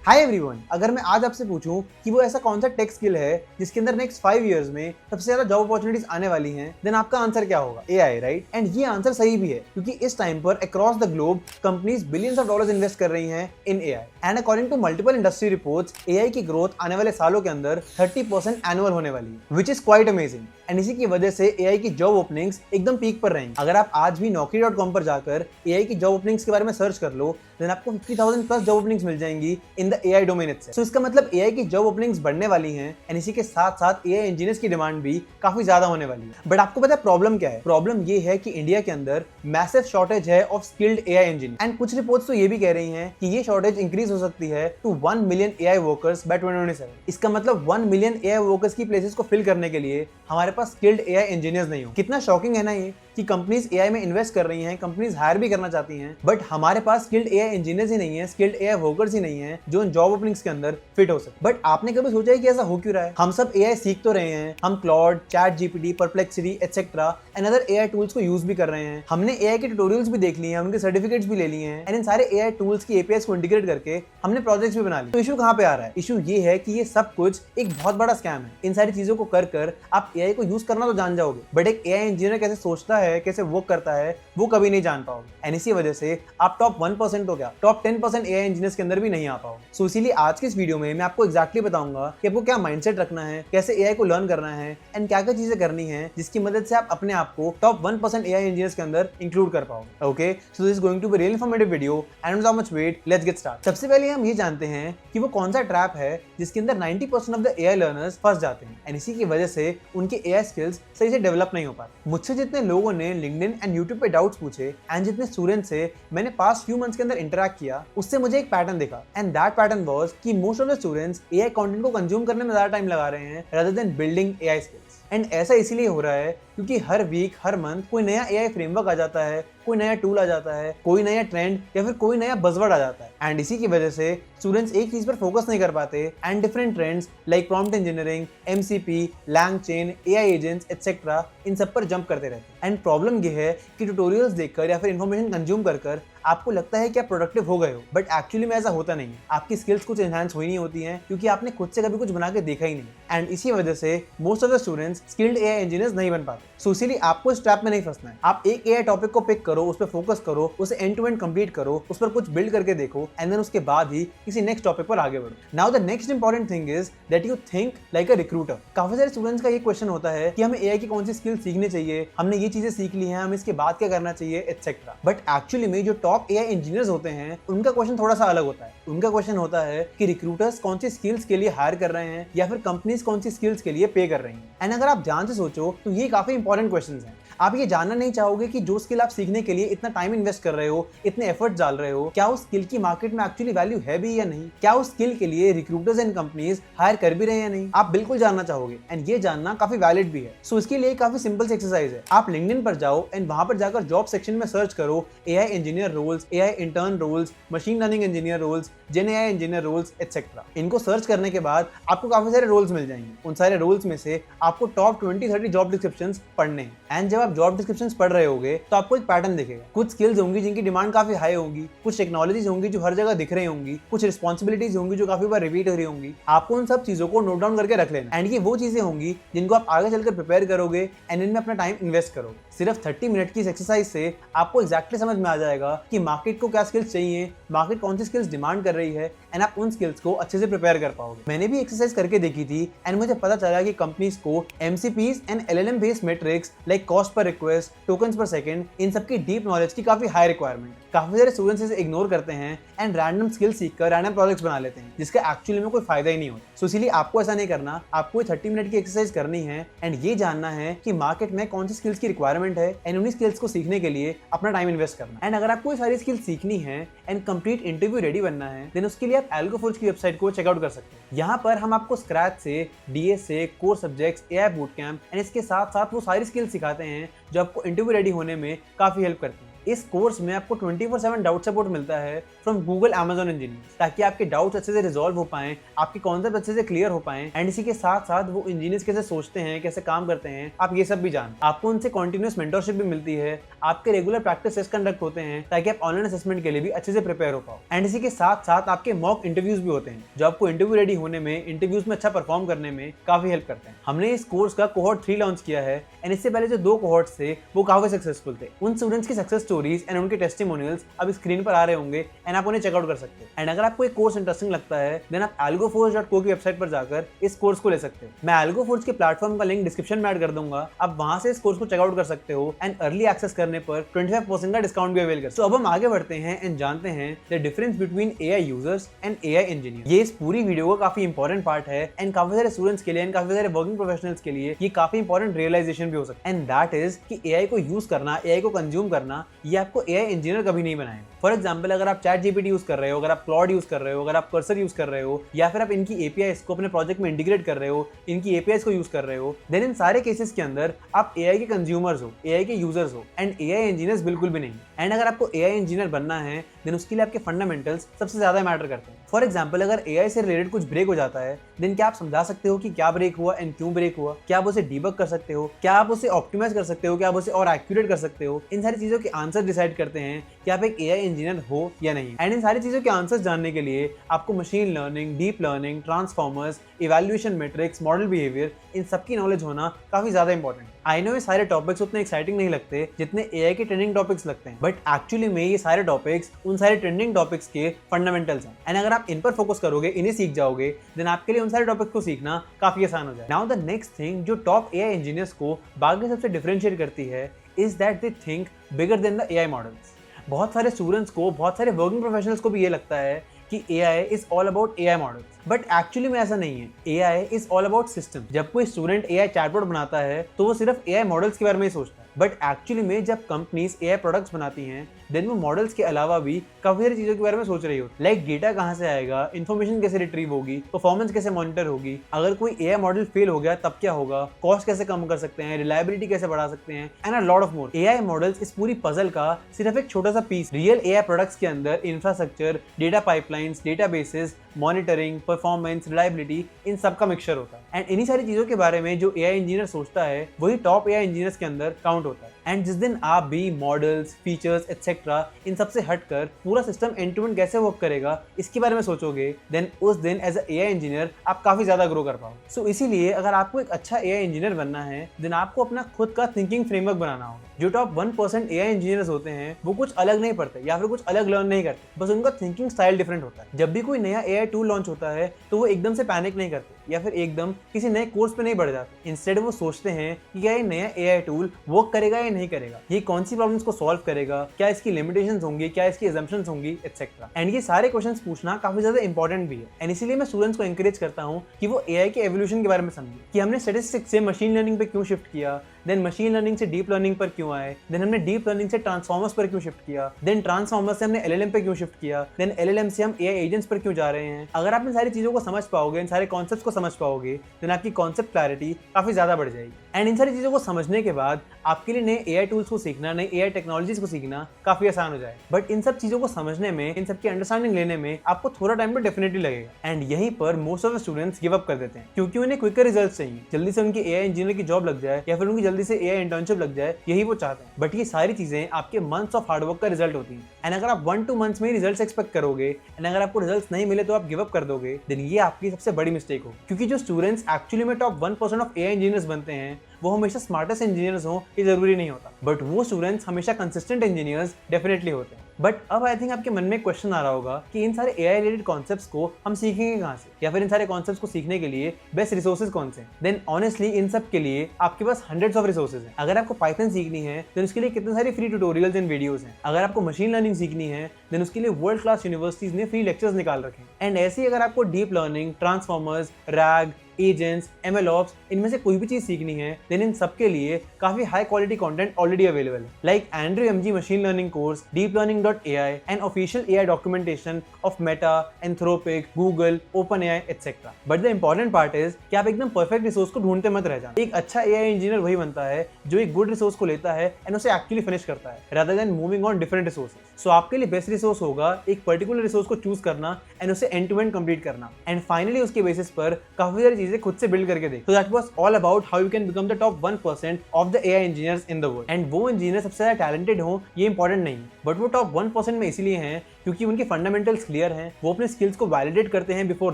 Hi everyone, अगर मैं आज आपसे पूछूं कि वो ऐसा कौन सा टेक स्किल है जिसके अंदर नेक्स्ट 5 इयर्स में सबसे ज्यादा जॉब अपॉर्चुनिटीज आने वाली हैं, देन आपका आंसर क्या होगा? AI, right? एंड ये आंसर सही भी है क्योंकि इस टाइम पर across the globe companies billions of dollars invest कर रही हैं in AI. And according to multiple industry reports, AI की ग्रोथ आने वाले सालों के अंदर 30% एनुअल होने वाली है, which is quite amazing. And इसी की वजह से एआई की जॉब ओपनिंग्स एकदम पीक पर रहेंगी। अगर आप आज भी naukri.com पर जाकर एआई की जॉब ओपनिंग्स के बारे में सर्च कर लो, देन आपको 50,000 प्लस जॉब ओपनिंग्स मिल जाएंगी in the AI domain itself. So इसका मतलब एआई की जॉब ओपनिंग्स बढ़ने वाली हैं एंड इसी के साथ साथ एआई इंजीनियर्स की डिमांड भी काफी ज्यादा होने वाली है। बट आपको पता है प्रॉब्लम क्या है? प्रॉब्लम ये है कि इंडिया के अंदर मैसिव शॉर्टेज है of skilled AI engineer. And कुछ रिपोर्ट्स तो ये भी कह रही हैं कि ये शॉर्टेज इंक्रीज हो सकती है to 1 million AI workers by 2027। इसका मतलब 1 मिलियन एआई वर्कर्स की प्लेसेस को फिल करने के लिए हमारे पास स्किल्ड एआई इंजीनियर्स नहीं हो। कितना शॉकिंग है ना ये कि कंपनीज एआई में इन्वेस्ट कर रही हैं, कंपनीज हायर भी करना चाहती हैं, बट हमारे पास स्किल्ड एआई इंजीनियर्स ही नहीं है, स्किल्ड एआई वर्कर्स ही नहीं है जो जॉब ओपनिंग्स के अंदर फिट हो सके। बट आपने कभी सोचा है कि ऐसा हो क्यों रहा है? हम सब एआई सीख तो रहे हैं, हम Claude, chat GPT, perplexity etcetera and other AI tools को यूज भी कर रहे हैं। हमने एआई के ट्यूटोरियल्स भी देख लिए हैं, उनके सर्टिफिकेट्स भी ले लिए हैं एंड इन सारे एआई टूल्स की एपीआईज को इंटीग्रेट करके हमने प्रोजेक्ट्स भी बना लिए। तो इशू कहां पे आ रहा है? इशू ये है कि ये सब कुछ एक बहुत बड़ा स्कैम है। इन सारी चीजों को कर आप एआई को यूज करना तो जान जाओगे, बट एक एआई इंजीनियर कैसे सोचता है, कैसे वर्क करता है, वो कभी नहीं जान पाओगे। एंड इसी वजह से आप टॉप 1% हो गया, टॉप 10% एआई इंजीनियर्स के अंदर भी नहीं आ पाओगे। सो इसीलिए आज के इस वीडियो में मैं आपको एग्जैक्टली बताऊंगा कि आपको क्या माइंडसेट रखना है, कैसे एआई को लर्न करना है एंड क्या क्या चीजें करनी है जिसकी मदद से आप अपने आप को टॉप 1% एआई इंजीनियर्स के अंदर इंक्लूड कर पाओगे। Okay, so this is going to be really informative video and without much wait let's get start. सबसे पहले हम ये जानते हैं कि वो कौन सा ट्रैप है जिसके अंदर 90% ऑफ द एआई लर्नर्स फंस जाते हैं एंड इसी की वजह से उनके एआई स्किल्स सही से डेवलप नहीं हो पाते। मुझसे जितने लोगों ने लिंक्डइन एंड यूट्यूब पे डाउट्स पूछे एंड जितने स्टूडेंट्स से मैंने पास्ट फ्यू मंथ्स के अंदर इंटरेक्ट किया, उससे मुझे एक पैटर्न दिखा एंड दैट पैटर्न वाज कि most of the students AI content को कंज्यूम करने में ज्यादा टाइम लगा रहे हैं rather than building AI skills. And ऐसा इसीलिए हो रहा है क्योंकि हर वीक, हर मंथ कोई नया एआई फ्रेमवर्क आ जाता है, कोई नया टूल आ जाता है, कोई नया ट्रेंड या फिर कोई नया बज़वर्ड आ जाता है एंड इसी की वजह से स्टूडेंट्स एक चीज पर फोकस नहीं कर पाते and different trends like prompt engineering, MCP, LangChain, AI agents etcetera इन सब पर जंप करते रहते हैं। एंड प्रॉब्लम ये है कि ट्यूटोरियल्स देखकर या फिर इन्फॉर्मेशन कंज्यूम कर आपको लगता है कि आप प्रोडक्टिव हो गए हो, बट एक्चुअली में ऐसा होता नहीं है। आपकी स्किल्स कुछ एनहांस हुई नहीं होती हैं क्योंकि आपने खुद से कभी कुछ बना के देखा ही नहीं एंड इसी वजह से most of the students skilled AI engineers नहीं बन पाते। सो इसीलिए आपको इस ट्रैप में नहीं फंसना है। आप एक एआई टॉपिक को पिक करो, उस पर फोकस करो, उसे एंड टू एंड कंप्लीट करो, उस पर कुछ बिल्ड करके देखो एंड देन उसके बाद ही किसी नेक्स्ट टॉपिक पर आगे बढ़ो। Now the next important thing is that you think like a recruiter. काफी सारे स्टूडेंट्स का ये क्वेश्चन होता है कि हमें एआई की कौन सी स्किल सीखनी चाहिए, हमने ये चीजें सीख ली हैं, हम इसके बाद क्या करना चाहिए एटसेट्रा। बट एक्चुअली में जो टॉप एआई इंजीनियर्स होते हैं उनका क्वेश्चन थोड़ा सा अलग होता है। उनका क्वेश्चन होता है कि रिक्रूटर्स कौन सी स्किल्स के लिए हायर कर रहे हैं या फिर कंपनीज कौन सी स्किल्स के लिए पे कर रही हैं। एंड अगर आप ध्यान से सोचो तो ये काफी इंपॉर्टेंट क्वेश्चंस हैं। आप ये जानना नहीं चाहोगे कि जो स्किल आप सीखने के लिए इतना टाइम इन्वेस्ट कर रहे हो, इतने एफर्ट्स डाल रहे हो, क्या उस स्किल की मार्केट में एक्चुअली वैल्यू है भी या नहीं? क्या उस स्किल के लिए रिक्रूटर्स एंड कंपनीज हायर कर भी रहे हैं या नहीं? आप बिल्कुल जानना चाहोगे एंड ये जानना काफी वैलिड भी है। सो इसके लिए काफी सिंपल एक्सरसाइज है। आप लिंक्डइन पर जाओ एंड वहां पर जाकर जॉब सेक्शन में सर्च करो AI engineer roles, AI intern roles, machine learning engineer roles, Gen AI engineer roles etcetera. इनको सर्च करने के बाद आपको काफी सारे रोल्स मिल जाएंगे। उन सारे रोल्स में से आपको टॉप 20-30 जॉब डिस्क्रिप्शंस पढ़ने हैं एंड जब आप जॉब डिस्क्रिप्शंस पढ़ रहे होगे तो आपको एक पैटर्न दिखेगा। कुछ स्किल्स होंगी जिनकी डिमांड काफी हाई होगी, कुछ टेक्नोलॉजीज होंगी जो हर जगह दिख रही होंगी, कुछ रिस्पॉन्सिबिलिटीज होंगी जो काफी बार रिपीट हो रही होंगी। आपको उन सब चीजों को नोट डाउन करके रख लेना एंड ये वो चीजें होंगी जिनको आप आगे चलकर प्रिपेयर करोगे एंड इनमें अपना टाइम इन्वेस्ट करोगे। सिर्फ 30 मिनट की इस एक्सरसाइज से आपको एग्जैक्टली समझ में आ जाएगा कि मार्केट को क्या स्किल्स चाहिए, मार्केट कौन सी स्किल्स डिमांड कर रही है एंड आप उन स्किल्स को अच्छे से प्रिपेयर कर पाओगे। मैंने भी एक्सरसाइज करके देखी थी एंड मुझे पता चला कि कंपनीज को MCPs and LLM based metrics like cost per request, tokens per second, इन सब की डीप नॉलेज की काफी हाई रिक्वायरमेंट। काफी सारे स्टूडेंट्स इसे इग्नोर करते हैं एंड रैंडम स्किल सीखकर रैंडम प्रोजेक्ट्स बना लेते हैं जिसका एक्चुअली में कोई फायदा ही नहीं होता। सो इसीलिए आपको ऐसा नहीं करना, आपको 30 मिनट की एक्सरसाइज करनी है एंड ये जानना है कि मार्केट में कौन सी स्किल्स की रिक्वायरमेंट है एंड उन्हीं स्किल्स को सीखने के लिए अपना टाइम इन्वेस्ट करना। एंड अगर आपको ये सारी स्किल्स सीखनी है एंड कंप्लीट इंटरव्यू रेडी बनना है देन उसके लिए आप एल्गोफोर्ज की वेबसाइट को चेकआउट कर सकते हैं। यहाँ पर हम आपको स्क्रैच से, डीएस से, core subjects, AI boot camp and इसके साथ साथ वो सारी स्किल्स सिखाते हैं जो आपको इंटरव्यू रेडी होने में काफी हेल्प करती है। इस कोर्स में आपको 24/7 डाउट सपोर्ट मिलता है फ्रॉम गूगल, Amazon इंजीनियर्स, ताकि आपके डाउट्स अच्छे से रिजॉल्व हो पाएं, आपके कॉन्सेप्ट अच्छे से क्लियर हो पाएं, एंड इसी के साथ साथ वो इंजीनियर्स कैसे सोचते हैं, कैसे काम करते हैं, आप ये सब भी जान। आपको उनसे कॉन्टिन्यूस मेंटरशिप भी मिलती है, आपके रेगुलर प्रैक्टिस टेस्ट कंडक्ट होते हैं ताकि आप ऑनलाइन असेसमेंट के लिए भी अच्छे से प्रिपेयर हो पाओ, एंड इसी के साथ साथ आपके मॉक इंटरव्यूज भी होते हैं जो आपको इंटरव्यू रेडी होने में, इंटरव्यूज में अच्छा परफॉर्म करने में काफी हेल्प करते हैं। हमने इस कोर्स का कोहॉर्ट 3 लॉन्च किया है, एंड इससे पहले जो 2 कोहॉर्ट्स थे वो काफी सक्सेसफुल थे। उन स्टूडेंट्स की सक्सेस स्टोरीज एंड उनके टेस्टिमोनियल्स अब स्क्रीन पर आ रहे होंगे, एंड आप उन्हें चेकआउट कर सकते हैं। एंड अगर आपको एक कोर्स इंटरेस्टिंग लगता है देन आप algoforce.co की वेबसाइट पर जाकर इस कोर्स को ले सकते हो। मैं algoforce के प्लेटफॉर्म का लिंक डिस्क्रिप्शन में ऐड कर दूंगा, आप वहां से इस कोर्स को चेकआउट कर सकते हो, एंड अर्ली एक्सेस करने पर 25% का डिस्काउंट भी अवेल कर। सो अब हम आगे बढ़ते हैं एंड जानते हैं the difference between AI users and AI engineer. ये इस पूरी वीडियो का काफी इंपॉर्टेंट पार्ट है, एंड काफी सारे स्टूडेंट्स के लिए एंड काफी सारे वर्किंग प्रोफेशनल्स के लिए ये काफी इंपॉर्टेंट रियलाइजेशन भी हो सकता है, एंड दैट इज कि AI को यूज करना, AI को कंज्यूम करना, ये आपको AI इंजीनियर कभी नहीं बनाएगा। फॉर एग्जाम्पल, अगर आप ChatGPT यूज कर रहे हो, अगर आप क्लॉड यूज कर रहे हो, अगर आप कर्सर यूज कर रहे हो, या फिर आप इनकी APIs को अपने प्रोजेक्ट में इंटीग्रेट कर रहे हो, इनकी APIs को यूज कर रहे हो, देन इन सारे केसेस के अंदर आप AI के कंज्यूमर्स हो, AI के यूजर्स हो, एंड AI इंजीनियर्स बिल्कुल भी नहीं। एंड अगर आपको AI इंजीनियर बनना है देन उसके लिए आपके फंडामेंटल्स सबसे ज्यादा मैटर करते हैं। फॉर एग्जाम्पल, अगर AI से रिलेटेड कुछ ब्रेक हो जाता है देन क्या आप समझा सकते हो कि क्या ब्रेक हुआ एंड क्यों ब्रेक हुआ? क्या आप उसे डीबग कर सकते हो? क्या आप उसे ऑप्टिमाइज कर सकते हो? क्या आप उसे और एक्यूरेट कर सकते हो? इन सारी चीजों के आंसर डिसाइड करते हैं कि आप एक AI इंजीनियर हो या नहीं। एंड इन सारी चीजों के आंसर्स जानने के लिए आपको machine learning, deep learning, transformers, evaluation metrics, model behaviour, इन सबकी नॉलेज होना काफी ज्यादा इंपॉर्टेंट है। आई नो ये सारे टॉपिक्स उतने एक्साइटिंग नहीं लगते जितने AI के ट्रेंडिंग टॉपिक्स लगते हैं, बट एक्चुअली में ये सारे टॉपिक्स उन सारे ट्रेंडिंग टॉपिक्स के फंडामेंटल्स हैं, एंड अगर आप इन पर फोकस करोगे, इन्हें सीख जाओगे, देन आपके लिए उन सारे टॉपिक्स को सीखना काफी आसान हो जाए। नाउ द नेक्स्ट थिंग जो टॉप AI इंजीनियर्स को बाकी सबसे डिफरेंशिएट करती है is that they think bigger than the AI models. बहुत सारे स्टूडेंट्स को, बहुत सारे वर्किंग प्रोफेशनल्स को भी ये लगता है कि AI is all about AI models, but actually में ऐसा नहीं है। AI is all about system. जब कोई स्टूडेंट AI चैटबॉट बनाता है तो वो सिर्फ AI मॉडल्स के बारे में ही सोचता है, बट एक्चुअली में जब कंपनीज AI प्रोडक्ट्स बनाती हैं देन वो मॉडल्स के अलावा भी काफी सारी चीजों के बारे में सोच रही होती है। लाइक डेटा कहाँ से आएगा, इन्फॉर्मेशन कैसे रिट्रीव होगी, परफॉर्मेंस कैसे मॉनिटर होगी, अगर कोई AI मॉडल फेल हो गया तब क्या होगा, कॉस्ट कैसे कम कर सकते हैं, रिलायबिलिटी कैसे बढ़ा सकते हैं, and a lot of more. AI models इस पूरी पजल का सिर्फ एक छोटा सा पीस। रियल AI प्रोडक्ट्स के अंदर infrastructure, data pipelines, databases, monitoring, performance, reliability, इन सब का मिक्सचर होता है, एंड इन्हीं सारी चीजों के बारे में जो AI इंजीनियर सोचता है वही टॉप AI इंजीनियर्स के अंदर काउंट होता है। एंड जिस दिन आप भी मॉडल्स, फीचर्स एटसेट्रा इन सब से हटकर पूरा सिस्टम एंड टू एंड कैसे वर्क करेगा इसके बारे में सोचोगे देन उस दिन एज अ AI इंजीनियर आप काफी ज्यादा ग्रो कर पाओगे। सो इसीलिए अगर आपको एक अच्छा AI इंजीनियर बनना है देन आपको अपना खुद का थिंकिंग फ्रेमवर्क बनाना होगा। जो टॉप 1% AI इंजीनियर्स होते हैं वो कुछ अलग नहीं पढ़ते या फिर कुछ अलग लर्न नहीं करते, बस उनका थिंकिंग स्टाइल डिफरेंट होता है। जब भी कोई नया AI टूल लॉन्च होता है तो वो एकदम से पैनिक नहीं करते या फिर एकदम किसी नए कोर्स पे नहीं बढ़ जाते। इंस्टेड वो सोचते हैं कि क्या ये नया AI टूल वर्क करेगा या नहीं करेगा, ये कौन सी प्रॉब्लम्स को सॉल्व करेगा, क्या इसकी लिमिटेशंस होंगी, क्या इसकी assumptions होंगी, एटसेट्रा। एंड ये सारे क्वेश्चंस पूछना काफी ज्यादा इंपॉर्टेंट भी है, एंड इसीलिए मैं स्टूडेंट्स को एंकरेज करता हूँ कि वो AI के एवोल्यूशन के बारे में समझे कि हमने स्टैटिस्टिक्स से मशीन लर्निंग पे क्यों शिफ्ट किया, देन मशीन लर्निंग से डीप लर्निंग पर क्यों आए, देन हमने डीप लर्निंग से ट्रांसफॉर्मर्स पर क्यों शिफ्ट किया, देन ट्रांसफॉर्मर्स से हमने LLM पे क्यों शिफ्ट किया, देन LLM से हम AI एजेंट्स पर क्यों जा रहे हैं। अगर आप इन सारी चीजों को समझ पाओगे, इन सारे कॉन्सेप्ट्स को समझ पाओगे, देन आपकी कॉन्सेप्ट क्लैरिटी काफी ज्यादा बढ़ जाएगी। एंड इन सारी चीजों को समझने के बाद आपके लिए नए AI टूल्स को सीखना, नई AI टेक्नोलॉजीज को सीखना काफी आसान हो जाए। बट इन सब चीजों को समझने में, इन सब की अंडरस्टैंडिंग लेने में आपको थोड़ा टाइम तो डेफिनेटली लगेगा, एंड यहीं पर most of the students give up कर देते हैं क्योंकि उन्हें क्विकर रिजल्ट्स चाहिए, जल्दी से उनकी AI इंजीनियर की जॉब लग जाए या फिर उनकी जल्दी से AI इंटर्नशिप लग जाए, यही वो चाहते हैं। बट ये सारी चीजें आपके मंथ्स ऑफ हार्डवर्क का रिजल्ट होती हैं, एंड अगर आप 1-2 मंथ्स में रिजल्ट्स एक्सपेक्ट करोगे एंड अगर आपको रिजल्ट्स नहीं मिले तो आप गिव अप कर दोगे, देन ये आपकी सबसे बड़ी मिस्टेक हो। क्योंकि जो स्टूडेंट्स एक्चुअली में टॉप 1% ऑफ AI इंजीनियर्स बनते हैं वो हमेशा स्मार्टेस्ट इंजीनियर्स हो ये जरूरी नहीं होता, बट वो स्टूडेंट्स हमेशा कंसिस्टेंट इंजीनियर्स डेफिनेटली होते हैं। बट अब आई थिंक आपके मन में क्वेश्चन आ रहा होगा कि इन सारे AI रिलेटेड कॉन्सेप्ट्स को हम सीखेंगे कहाँ से, या फिर इन सारे कॉन्सेप्ट्स को सीखने के लिए बेस्ट रिसोर्सेज कौन से। देन ऑनेस्टली इन सब के लिए आपके पास हंड्रेड्स ऑफ रिसोर्सेज हैं। अगर आपको पाइथन सीखनी है देन उसके लिए कितने सारे फ्री ट्यूटोरियल्स एंड वीडियोस हैं। अगर आपको मशीन लर्निंग सीखनी है देन उसके लिए वर्ल्ड क्लास यूनिवर्सिटीज ने फ्री लेक्चर्स निकाल रखे हैं। एंड ऐसे ही अगर आपको deep learning, transformers, RAG, agents, MLOps, इनमें से कोई भी चीज सीखनी है, देन इन सबके लिए काफी high quality content already available है, like Andrew MG machine learning course, deeplearning.ai and official AI documentation of Meta, Anthropic, Google, OpenAI etcetera. But the important part is कि आप एकदम परफेक्ट रिसोर्स को ढूंढते मत रह जाना। एक अच्छा AI इंजीनियर वही बनता है जो एक गुड रिसोर्स को लेता है एंड उसे एक्चुअली फिनिश करता है, rather than moving on different resources। सो आपके लिए बेस्ट रिसोर्स होगा एक पर्टिकुलर रिसोर्स को चूज करना एंड उसे एंड टू एंड कंप्लीट करना, एंड फाइनली उसके बेसिस पर काफी सारी चीजें खुद से बिल्ड करके देख। So that was all about how you can become the top 1% of the AI engineers in the world. And वो इंजीनियर सबसे ज्यादा टैलेंटेड हो ये इंपॉर्टेंट नहीं, बट वो टॉप 1% में इसलिए हैं क्योंकि उनके फंडामेंटल्स क्लियर हैं, वो अपने स्किल्स को वैलिडेट करते हैं बिफोर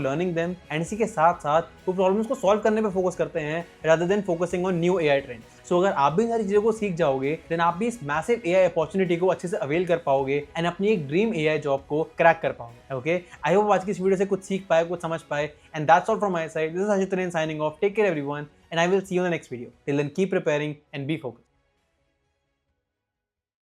लर्निंग देम, एंड इसी के साथ साथ वो प्रॉब्लम्स को सॉल्व करने पे फोकस करते हैं rather than focusing on new AI trends। सो अगर आप भी इन सारी चीजों को सीख जाओगे देन आप भी इस मैसिव AI अपॉर्चुनिटी को अच्छे से अवेल कर पाओगे एंड अपनी एक ड्रीम AI जॉब को क्रैक कर पाओगे। ओके, आई होप आज की इस वीडियो से कुछ सीख पाए, कुछ समझ पाए, and that's all from my side. This is Ajit signing off. Take care everyone and I will see you in the next video. Till then keep preparing and be focused.